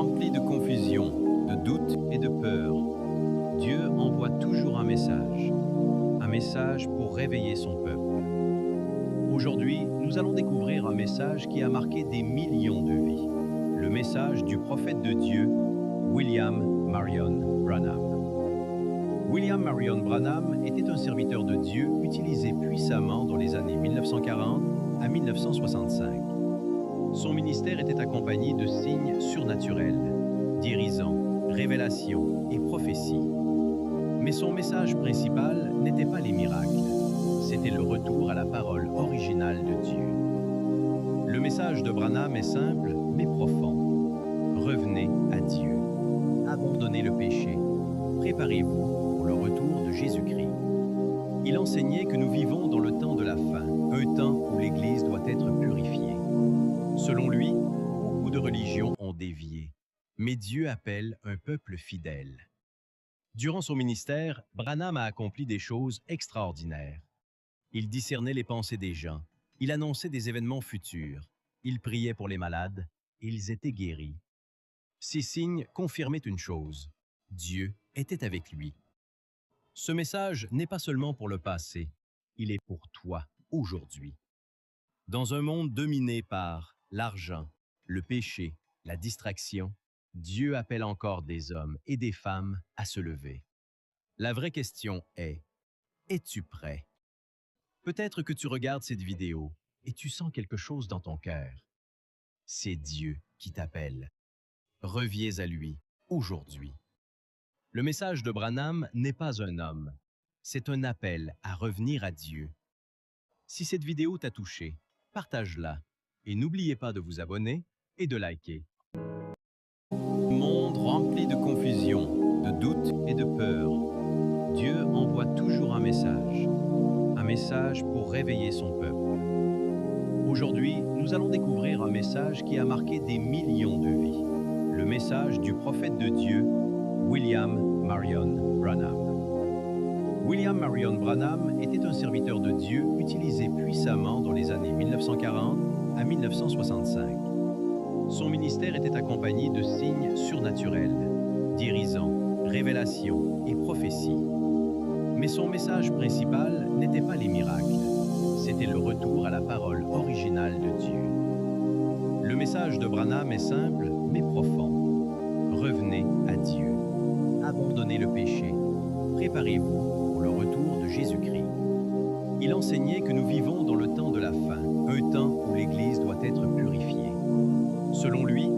rempli de confusion, de doute et de peur, Dieu envoie toujours un message pour réveiller son peuple. Aujourd'hui, nous allons découvrir un message qui a marqué des millions de vies, le message du prophète de Dieu, William Marion Branham. William Marion Branham était un serviteur de Dieu utilisé puissamment dans les années 1940 à 1965. Son ministère était accompagné de signes surnaturels, guérisons, révélations et prophéties. Mais son message principal n'était pas les miracles, c'était le retour à la parole originale de Dieu. Le message de Branham est simple mais profond. Revenez à Dieu. Abandonnez le péché. Préparez-vous pour le retour de Jésus-Christ. Il enseignait que nous vivons dans le temps de la fin, un temps où l'Église doit être purifiée. Selon lui, beaucoup de religions ont dévié, mais Dieu appelle un peuple fidèle. Durant son ministère, Branham a accompli des choses extraordinaires. Il discernait les pensées des gens, il annonçait des événements futurs, il priait pour les malades, et ils étaient guéris. Ces signes confirmaient une chose, Dieu était avec lui. Ce message n'est pas seulement pour le passé, il est pour toi, aujourd'hui. Dans un monde dominé par l'argent, le péché, la distraction, Dieu appelle encore des hommes et des femmes à se lever. La vraie question est, es-tu prêt? Peut-être que tu regardes cette vidéo et tu sens quelque chose dans ton cœur. C'est Dieu qui t'appelle. Reviens à lui, aujourd'hui. Le message de Branham n'est pas un homme, c'est un appel à revenir à Dieu. Si cette vidéo t'a touché, partage-la et n'oubliez pas de vous abonner et de liker. Monde rempli de confusion, de doute et de peur, Dieu envoie toujours un message pour réveiller son peuple. Aujourd'hui, nous allons découvrir un message qui a marqué des millions de vies, le message du prophète de Dieu, William Marion Branham. William Marion Branham était un serviteur de Dieu utilisé puissamment dans les années 1940 à 1965. Son ministère était accompagné de signes surnaturels, guérisons, révélations et prophéties. Mais son message principal n'était pas les miracles, c'était le retour à la parole originale de Dieu. Le message de Branham est simple mais profond. Revenez à Dieu. Abandonnez le péché. Préparez-vous pour le retour de Jésus-Christ. Il enseignait que nous vivons dans le temps de la fin, un temps où l'Église doit être purifiée. Selon lui,